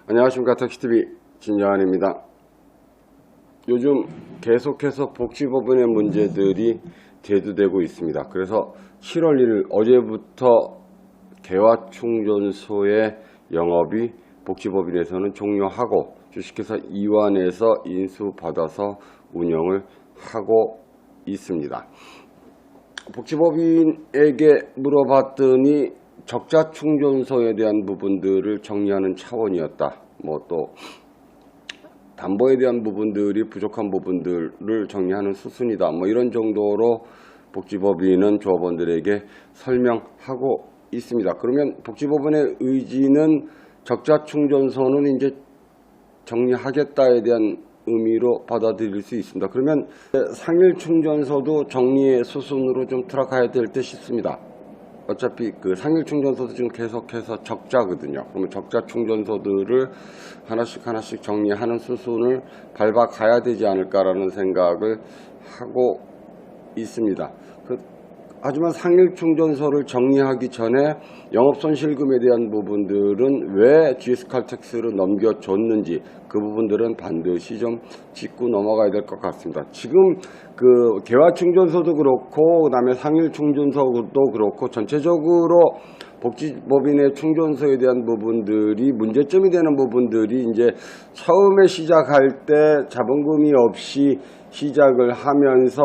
안녕하십니까. 택시TV 진여한입니다. 요즘 계속해서 복지법원의 문제들이 대두되고 있습니다. 그래서 7월 1일 어제부터 개화충전소의 영업이 복지법인에서는 종료하고 주식회사 이완에서 인수받아서 운영을 하고 있습니다. 복지법인에게 물어봤더니 적자충전소에 대한 부분들을 정리하는 차원이었다. 또 담보에 대한 부분들이 부족한 부분들을 정리하는 수순이다. 이런 정도로 복지법인은 조합원들에게 설명하고 있습니다. 그러면 복지법원의 의지는 적자충전소는 이제 정리하겠다에 대한 의미로 받아들일 수 있습니다. 그러면 상일충전소도 정리의 수순으로 좀 들어가야 될 듯 싶습니다. 어차피 그 상일충전소도 지금 계속해서 적자거든요. 그러면 적자충전소들을 하나씩 정리하는 수순을 밟아가야 되지 않을까라는 생각을 하고 있습니다. 하지만 상일충전소를 정리하기 전에 영업손실금에 대한 부분들은 왜 GS칼텍스로 넘겨줬는지 그 부분들은 반드시 좀 짚고 넘어가야 될 것 같습니다. 지금 그 개화충전소도 그렇고 그다음에 상일충전소도 그렇고 전체적으로 복지법인의 충전소에 대한 부분들이 문제점이 되는 부분들이 이제 처음에 시작할 때 자본금이 없이 시작을 하면서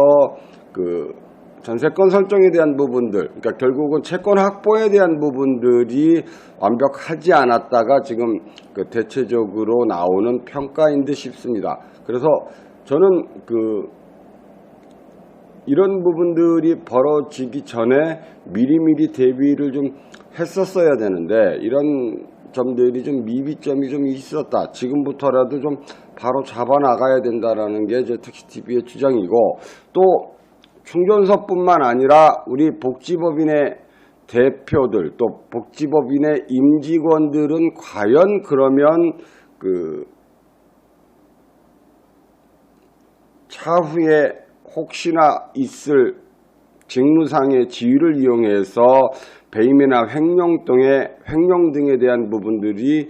전세권 설정에 대한 부분들, 그러니까 결국은 채권 확보에 대한 부분들이 완벽하지 않았다가 지금 대체적으로 나오는 평가인 듯 싶습니다. 그래서 저는 이런 부분들이 벌어지기 전에 미리미리 대비를 좀 했었어야 되는데 이런 점들이 좀 미비점이 좀 있었다. 지금부터라도 좀 바로 잡아나가야 된다라는 게 제 택시TV의 주장이고, 또 충전소뿐만 아니라 우리 복지법인의 대표들 또 복지법인의 임직원들은 과연 그러면 차후에 혹시나 있을 직무상의 지위를 이용해서 배임이나 횡령 등에 대한 부분들이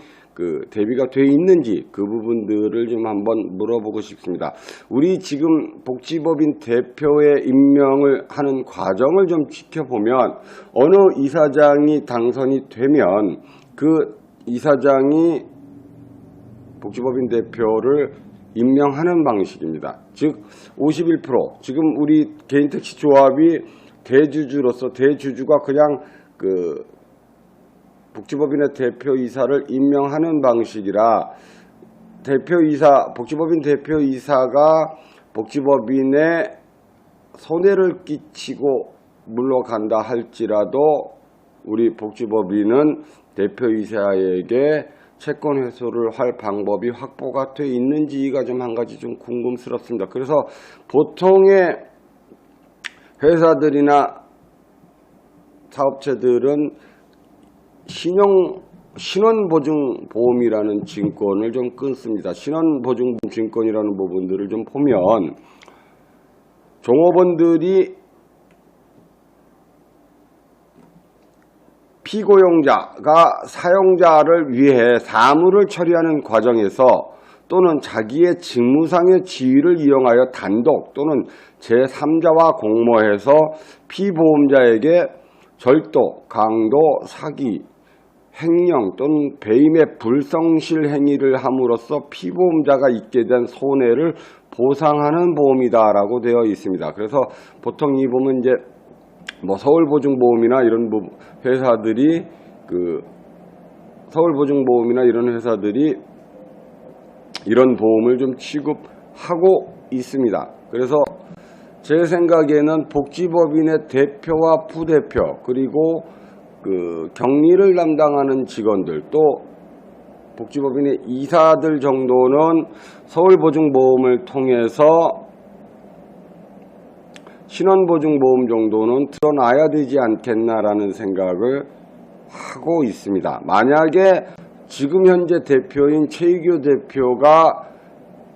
대비가 돼 있는지 그 부분들을 좀 한번 물어보고 싶습니다. 우리 지금 복지법인 대표의 임명을 하는 과정을 좀 지켜보면 어느 이사장이 당선이 되면 그 이사장이 복지법인 대표를 임명하는 방식입니다. 즉 51% 지금 우리 개인택시 조합이 대주주로서 대주주가 그냥 복지법인의 대표이사를 임명하는 방식이라 복지법인 대표이사가 복지법인에 손해를 끼치고 물러간다 할지라도 우리 복지법인은 대표이사에게 채권 회수를 할 방법이 확보가 돼 있는지가 좀 한 가지 좀 궁금스럽습니다. 그래서 보통의 회사들이나 사업체들은 신원보증보험이라는 증권을 좀 끊습니다. 신원보증증권이라는 부분들을 좀 보면 종업원들이 피고용자가 사용자를 위해 사무를 처리하는 과정에서 또는 자기의 직무상의 지위를 이용하여 단독 또는 제3자와 공모해서 피보험자에게 절도, 강도, 사기, 횡령 또는 배임의 불성실 행위를 함으로써 피보험자가 입게 된 손해를 보상하는 보험이다라고 되어 있습니다. 그래서 보통 이 보면 이제 서울보증보험이나 이런 회사들이 이런 보험을 좀 취급하고 있습니다. 그래서 제 생각에는 복지법인의 대표와 부대표 그리고 격리를 담당하는 직원들 또 복지법인의 이사들 정도는 서울보증보험을 통해서 신원보증보험 정도는 드러나야 되지 않겠나라는 생각을 하고 있습니다. 만약에 지금 현재 대표인 최희규 대표가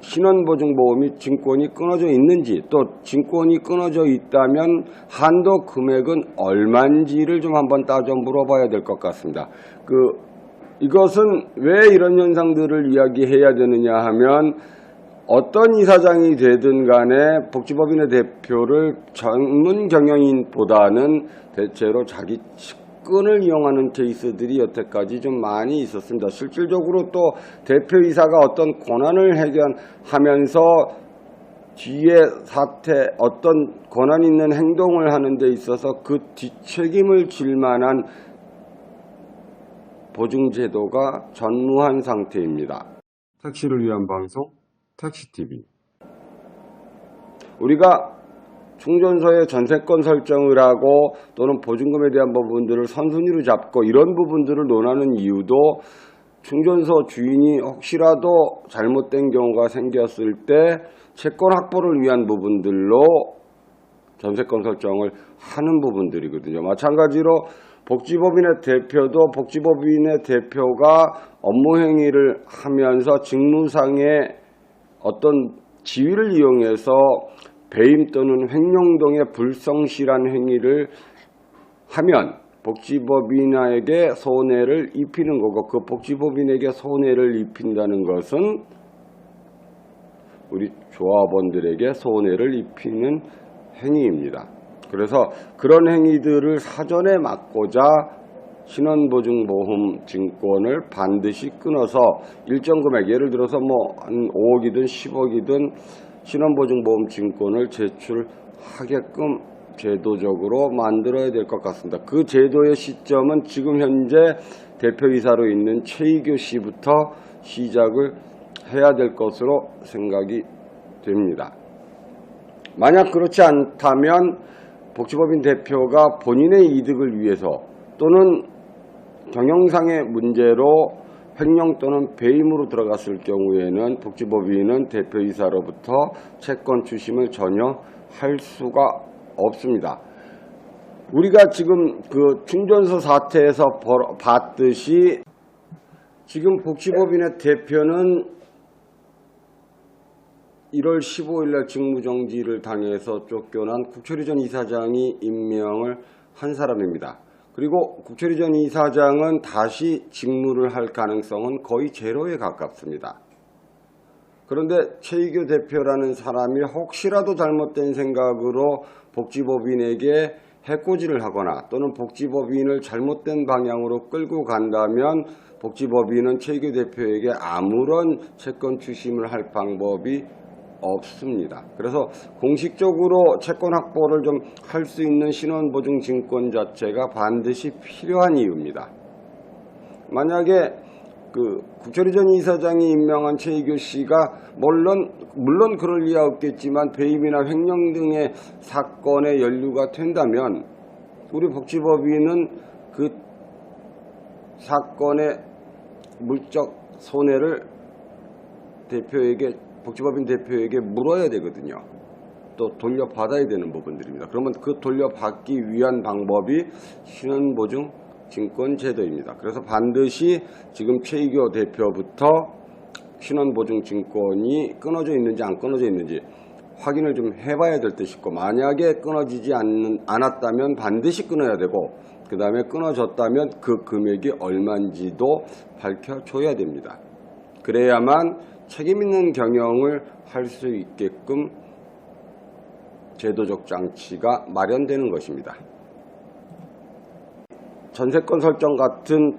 신원보증보험이 증권이 끊어져 있는지 또 증권이 끊어져 있다면 한도 금액은 얼마인지를 좀 한번 따져 물어봐야 될 것 같습니다. 이것은 왜 이런 현상들을 이야기해야 되느냐 하면 어떤 이사장이 되든 간에 복지법인의 대표를 전문 경영인보다는 대체로 자기 측근을 이용하는 케이스들이 여태까지 좀 많이 있었습니다. 실질적으로 또 대표이사가 어떤 권한을 해결하면서 뒤에 사태 어떤 권한 있는 행동을 하는 데 있어서 그 뒷책임을 질 만한 보증제도가 전무한 상태입니다. 택시를 위한 방송 택시TV. 우리가 충전소의 전세권 설정을 하고 또는 보증금에 대한 부분들을 선순위로 잡고 이런 부분들을 논하는 이유도 충전소 주인이 혹시라도 잘못된 경우가 생겼을 때 채권 확보를 위한 부분들로 전세권 설정을 하는 부분들이거든요. 마찬가지로 복지법인의 대표도 복지법인의 대표가 업무 행위를 하면서 직무상의 어떤 지위를 이용해서 배임 또는 횡령동의 불성실한 행위를 하면 복지법인에게 손해를 입히는 거고, 그 복지법인에게 손해를 입힌다는 것은 우리 조합원들에게 손해를 입히는 행위입니다. 그래서 그런 행위들을 사전에 막고자 신원보증보험 증권을 반드시 끊어서 일정 금액, 예를 들어서 뭐 한 5억이든 10억이든 신원보증보험 증권을 제출하게끔 제도적으로 만들어야 될 것 같습니다. 그 제도의 시점은 지금 현재 대표이사로 있는 최희규 씨부터 시작을 해야 될 것으로 생각이 됩니다. 만약 그렇지 않다면 복지법인 대표가 본인의 이득을 위해서 또는 경영상의 문제로 횡령 또는 배임으로 들어갔을 경우에는 복지법인은 대표이사로부터 채권 추심을 전혀 할 수가 없습니다. 우리가 지금 그 충전소 사태에서 봤듯이 지금 복지법인의 대표는 1월 15일날 직무정지를 당해서 쫓겨난 국철희 전 이사장이 임명을 한 사람입니다. 그리고 국철희 전 이사장은 다시 직무를 할 가능성은 거의 제로에 가깝습니다. 그런데 최희규 대표라는 사람이 혹시라도 잘못된 생각으로 복지법인에게 해코지를 하거나 또는 복지법인을 잘못된 방향으로 끌고 간다면 복지법인은 최희규 대표에게 아무런 채권 추심을 할 방법이 없습니다. 그래서 공식적으로 채권 확보를 좀 할 수 있는 신원보증증권 자체가 반드시 필요한 이유입니다. 만약에 그 국철희 전 이사장이 임명한 최희규 씨가 물론 그럴 리가 없겠지만 배임이나 횡령 등의 사건에 연루가 된다면 우리 복지법인은 그 사건의 물적 손해를 복지법인 대표에게 물어야 되거든요. 또 돌려받아야 되는 부분들입니다. 그러면 그 돌려받기 위한 방법이 신원보증 증권제도입니다. 그래서 반드시 지금 최희규 대표부터 신원보증증권이 끊어져 있는지 안 끊어져 있는지 확인을 좀 해봐야 될 듯 싶고, 만약에 끊어지지 않았다면 반드시 끊어야 되고, 그 다음에 끊어졌다면 그 금액이 얼마인지도 밝혀줘야 됩니다. 그래야만 책임있는 경영을 할 수 있게끔 제도적 장치가 마련되는 것입니다. 전세권 설정 같은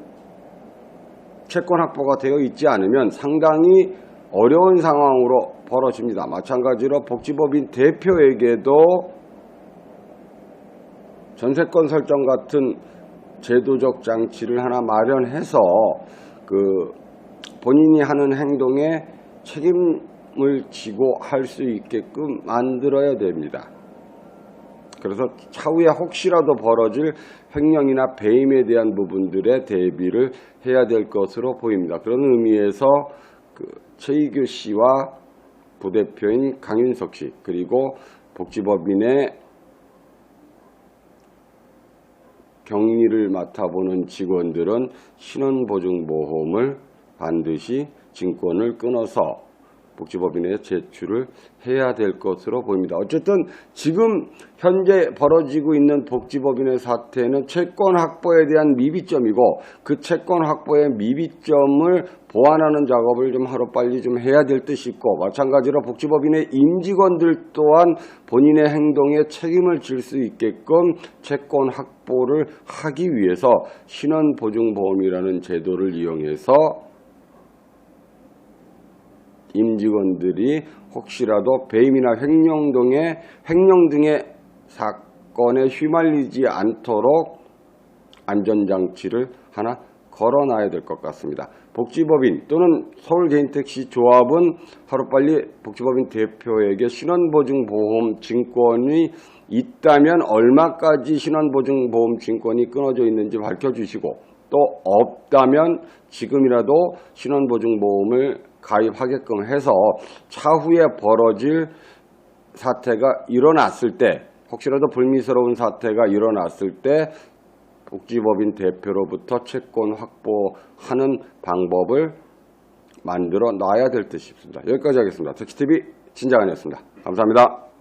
채권 확보가 되어 있지 않으면 상당히 어려운 상황으로 벌어집니다. 마찬가지로 복지법인 대표에게도 전세권 설정 같은 제도적 장치를 하나 마련해서 본인이 하는 행동에 책임을 지고 할 수 있게끔 만들어야 됩니다. 그래서 차후에 혹시라도 벌어질 횡령이나 배임에 대한 부분들에 대비를 해야 될 것으로 보입니다. 그런 의미에서 최희규 씨와 부대표인 강윤석 씨, 그리고 복지법인의 경리를 맡아보는 직원들은 신원보증보험을 반드시 증권을 끊어서 복지법인에 제출을 해야 될 것으로 보입니다. 어쨌든 지금 현재 벌어지고 있는 복지법인의 사태는 채권 확보에 대한 미비점이고 그 채권 확보의 미비점을 보완하는 작업을 좀 하루빨리 좀 해야 될 듯 싶고, 마찬가지로 복지법인의 임직원들 또한 본인의 행동에 책임을 질 수 있게끔 채권 확보를 하기 위해서 신원보증보험이라는 제도를 이용해서 임직원들이 혹시라도 배임이나 횡령 등의 사건에 휘말리지 않도록 안전장치를 하나 걸어놔야 될 것 같습니다. 복지법인 또는 서울개인택시 조합은 하루빨리 복지법인 대표에게 신원보증보험 증권이 있다면 얼마까지 신원보증보험 증권이 끊어져 있는지 밝혀주시고, 또 없다면 지금이라도 신원보증보험을 가입하게끔 해서 차후에 벌어질 사태가 일어났을 때, 혹시라도 불미스러운 사태가 일어났을 때 복지법인 대표로부터 채권 확보하는 방법을 만들어 놔야 될 듯 싶습니다. 여기까지 하겠습니다. 터키TV 진장환이었습니다. 감사합니다.